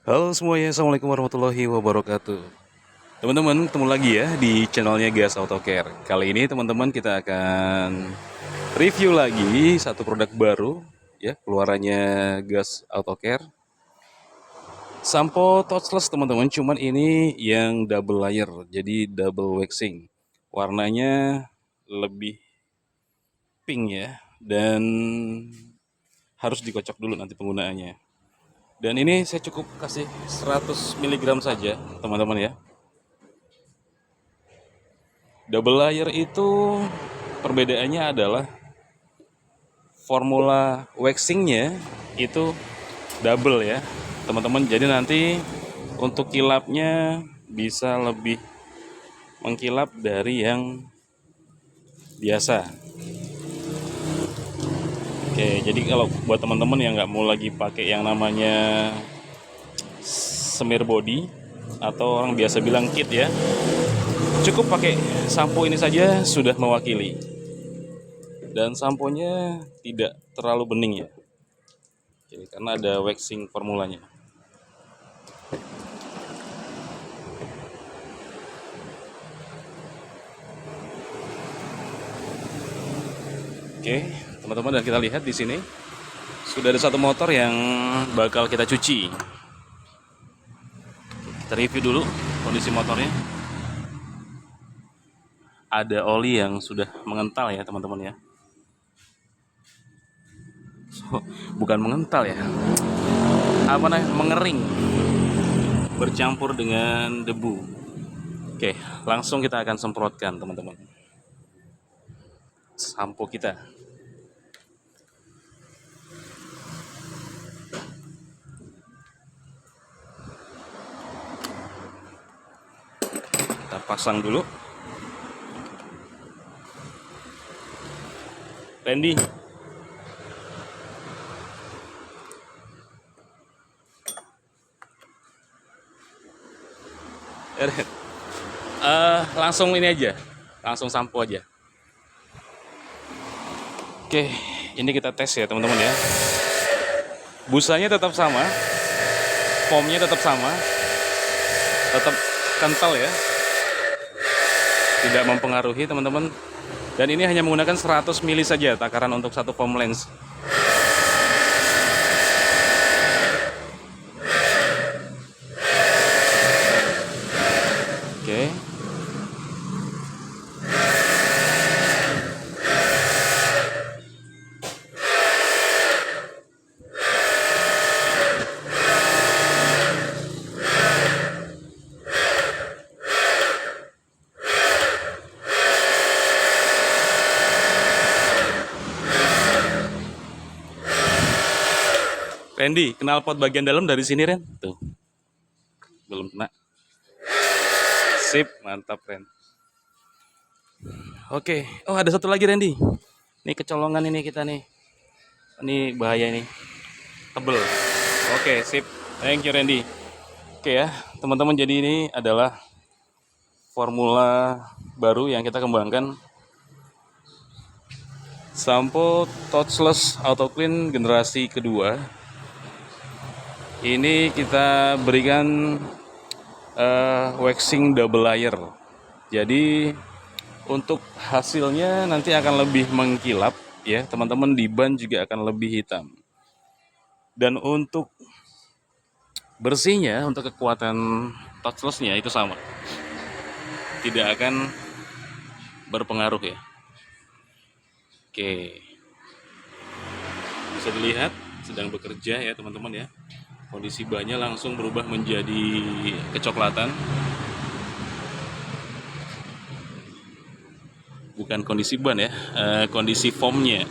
Halo semuanya, Assalamualaikum warahmatullahi wabarakatuh. Teman-teman, ketemu lagi ya di channelnya Gas Auto Care. Kali ini teman-teman kita akan review lagi satu produk baru ya, keluarannya Gas Auto Care. Sampo touchless teman-teman, cuman ini yang double layer, jadi double waxing. Warnanya lebih pink ya, dan harus dikocok dulu nanti penggunaannya. Dan ini saya cukup kasih 100 mg saja, teman-teman ya. Double layer itu perbedaannya adalah formula waxingnya itu double ya teman-teman. Jadi nanti untuk kilapnya bisa lebih mengkilap dari yang biasa. Oke, jadi kalau buat teman-teman yang nggak mau lagi pakai yang namanya smear body atau orang biasa bilang kit ya, cukup pakai sampo ini saja sudah mewakili. Dan samponya tidak terlalu bening ya. Jadi karena ada waxing formulanya. Oke, teman-teman, dan kita lihat di sini sudah ada satu motor yang bakal kita cuci. Kita review dulu kondisi motornya. Ada oli yang sudah mengental ya teman-teman ya. Bukan mengental ya, apa namanya, mengering, bercampur dengan debu. Oke, langsung kita akan semprotkan teman-teman sampo kita. Kita pasang dulu. Randy, langsung ini aja, langsung sampo aja. Oke, ini kita tes ya teman-teman ya. Busanya tetap sama, foamnya tetap sama, tetap kental ya, tidak mempengaruhi teman-teman. Dan ini hanya menggunakan 100 mili saja takaran untuk satu foam lens. Oke. Randy, knalpot bagian dalam dari sini, Ren. Tuh, belum kena. Sip, mantap, Ren. Oke. Oh, ada satu lagi, Randy. Ini kecolongan ini kita nih. Ini bahaya ini. Tebel. Oke, sip. Thank you, Randy. Oke ya, teman-teman, jadi ini adalah formula baru yang kita kembangkan. Sampo touchless auto clean generasi kedua. Ini kita berikan waxing double layer. Jadi untuk hasilnya nanti akan lebih mengkilap ya teman-teman, di ban juga akan lebih hitam. Dan untuk bersihnya, untuk kekuatan touchlessnya itu sama, tidak akan berpengaruh ya. Oke, bisa dilihat sedang bekerja ya teman-teman ya. Kondisi bannya langsung berubah menjadi kecoklatan. Bukan kondisi ban ya, kondisi foamnya.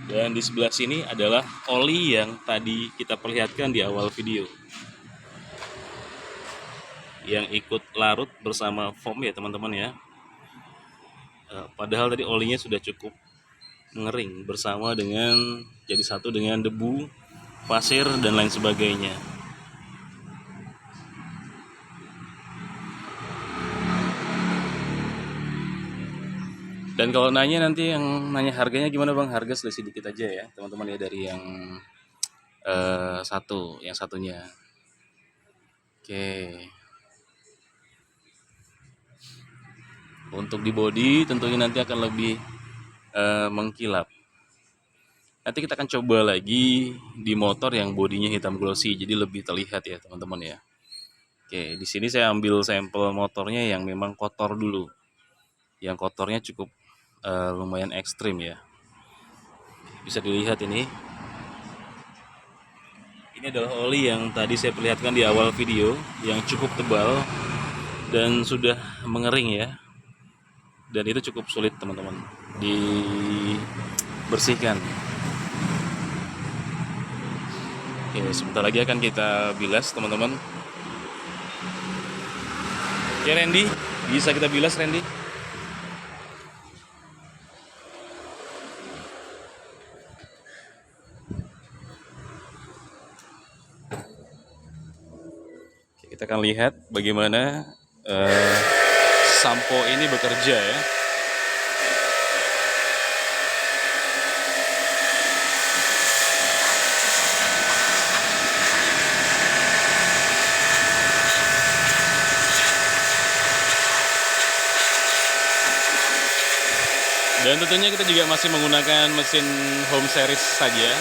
Dan di sebelah sini adalah oli yang tadi kita perlihatkan di awal video, yang ikut larut bersama foam ya teman-teman ya. Padahal tadi olinya sudah cukup mengering bersama dengan, jadi satu dengan debu, pasir, dan lain sebagainya. Dan kalau nanya nanti yang nanya harganya gimana bang, harga selisih dikit aja ya teman-teman ya dari yang yang satunya. Oke, untuk di body tentunya nanti akan lebih mengkilap. Nanti kita akan coba lagi di motor yang bodinya hitam glossy, jadi lebih terlihat ya teman-teman ya. Oke, di sini saya ambil sampel motornya yang memang kotor dulu, yang kotornya cukup lumayan ekstrim ya. Bisa dilihat ini. Ini adalah oli yang tadi saya perlihatkan di awal video, yang cukup tebal dan sudah mengering ya. Dan itu cukup sulit teman-teman dibersihkan. Oke, sebentar lagi akan kita bilas teman-teman. Oke Randy, bisa kita bilas Randy? Oke, kita akan lihat bagaimana sampo ini bekerja ya. Dan tentunya kita juga masih menggunakan mesin home series saja,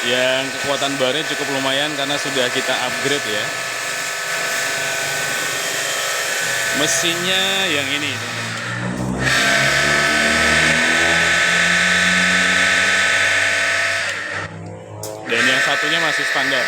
yang kekuatan barnya cukup lumayan karena sudah kita upgrade ya. Mesinnya yang ini teman-teman. Dan yang satunya masih standar.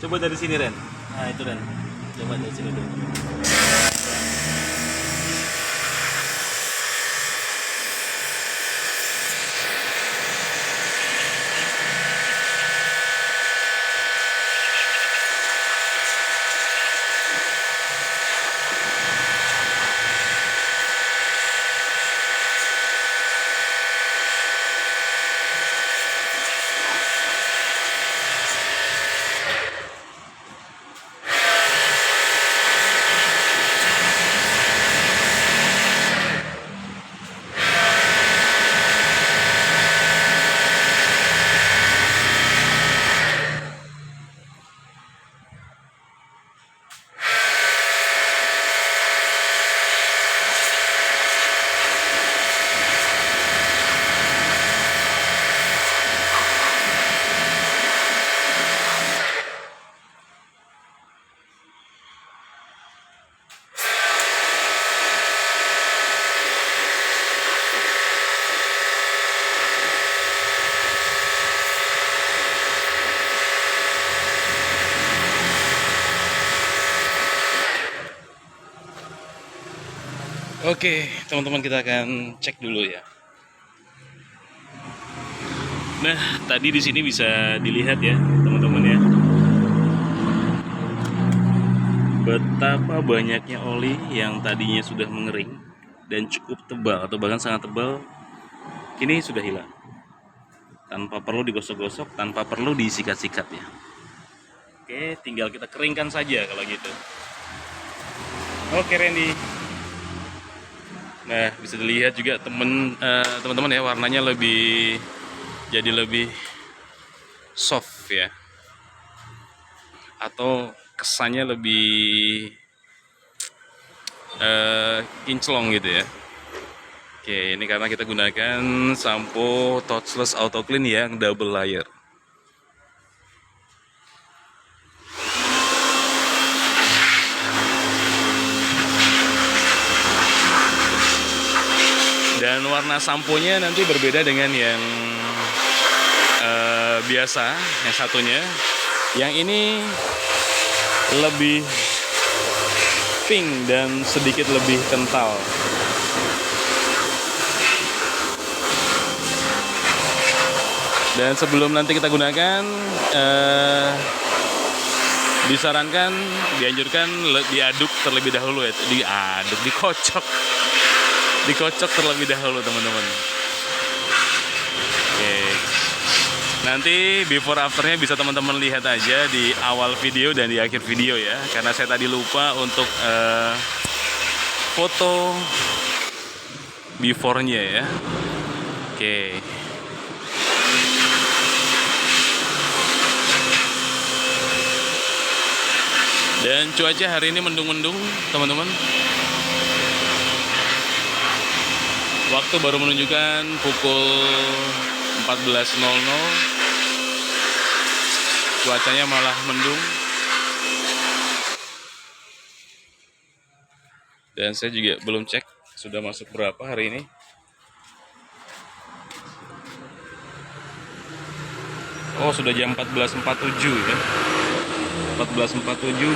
Coba dari sini, Ren. Nah, itu, Ren. Coba dari sini dulu. Oke, teman-teman, kita akan cek dulu ya. Nah, tadi di sini bisa dilihat ya, teman-teman ya. Betapa banyaknya oli yang tadinya sudah mengering dan cukup tebal atau bahkan sangat tebal, kini sudah hilang. Tanpa perlu digosok-gosok, tanpa perlu disikat-sikat ya. Oke, tinggal kita keringkan saja kalau gitu. Oke, Randy. Nah, bisa dilihat juga teman-teman ya, warnanya jadi lebih soft ya, atau kesannya lebih kinclong gitu ya. Oke, ini karena kita gunakan sampo Touchless Auto Clean yang double layer. Dan warna samponya nanti berbeda dengan yang biasa, yang satunya. Yang ini lebih pink dan sedikit lebih kental. Dan sebelum nanti kita gunakan, disarankan, dianjurkan diaduk terlebih dahulu ya. Dikocok terlebih dahulu, teman-teman. Oke. Nanti before afternya bisa teman-teman lihat aja di awal video dan di akhir video ya. Karena saya tadi lupa untuk foto before-nya ya. Oke. Dan cuaca hari ini mendung-mendung, teman-teman. Waktu baru menunjukkan pukul 14.00. Cuacanya malah mendung. Dan saya juga belum cek sudah masuk berapa hari ini. Oh, sudah jam 14.47 ya. 14.47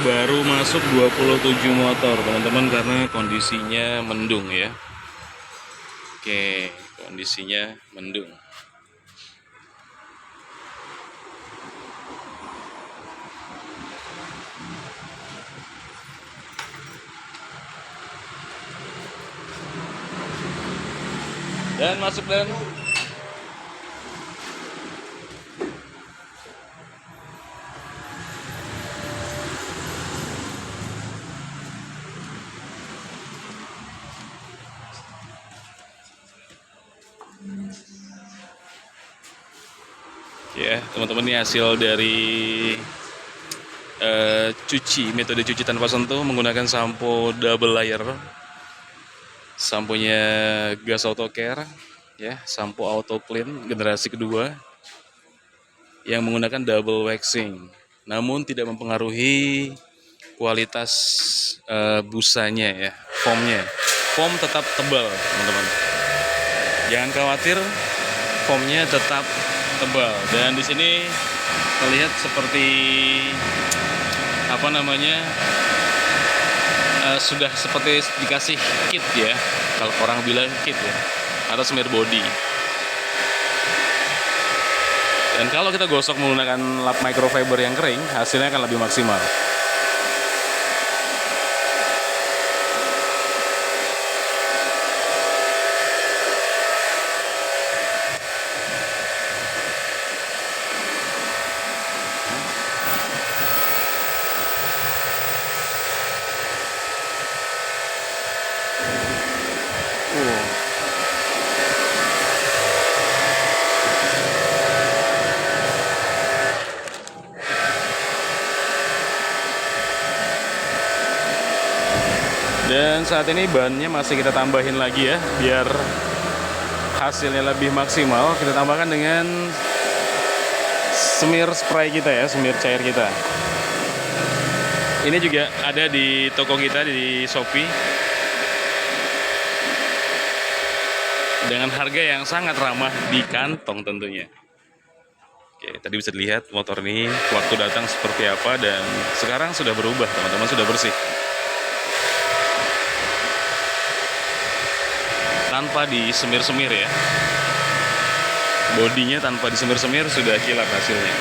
baru masuk 27 motor, teman-teman, karena kondisinya mendung ya. Oke, kondisinya mendung. Dan masuk dan ya, teman-teman, ini hasil dari metode cuci tanpa sentuh menggunakan sampo double layer. Samponya Gas Auto Care ya, sampo Auto Clean generasi kedua yang menggunakan double waxing, namun tidak mempengaruhi kualitas busanya ya, foamnya. Foam tetap tebal, teman-teman. Jangan khawatir, foamnya tetap tebal. Dan di sini terlihat seperti apa namanya, sudah seperti dikasih kit ya, kalau orang bilang kit ya, atau semir body. Dan kalau kita gosok menggunakan lap microfiber yang kering, hasilnya akan lebih maksimal. Dan saat ini bannya masih kita tambahin lagi ya, biar hasilnya lebih maksimal. Kita tambahkan dengan semir spray kita ya, semir cair kita. Ini juga ada di toko kita di Shopee dengan harga yang sangat ramah di kantong tentunya. Oke, tadi bisa dilihat motor ini waktu datang seperti apa, dan sekarang sudah berubah teman-teman, sudah bersih. Tanpa disemir-semir ya, bodinya tanpa disemir-semir sudah kilat hasilnya.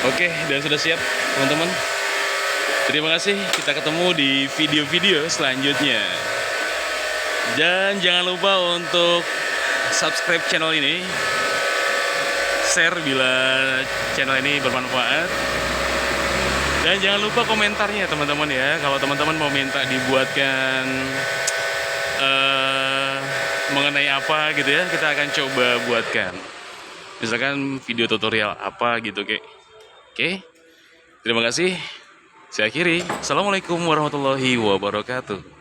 Oke, dan sudah siap teman-teman. Terima kasih, kita ketemu di video-video selanjutnya. Dan jangan lupa untuk subscribe channel ini, share bila channel ini bermanfaat, dan jangan lupa komentarnya teman-teman ya. Kalau teman-teman mau minta dibuatkan mengenai apa gitu ya, kita akan coba buatkan. Misalkan video tutorial apa gitu, Oke, terima kasih. Saya akhiri. Assalamualaikum warahmatullahi wabarakatuh.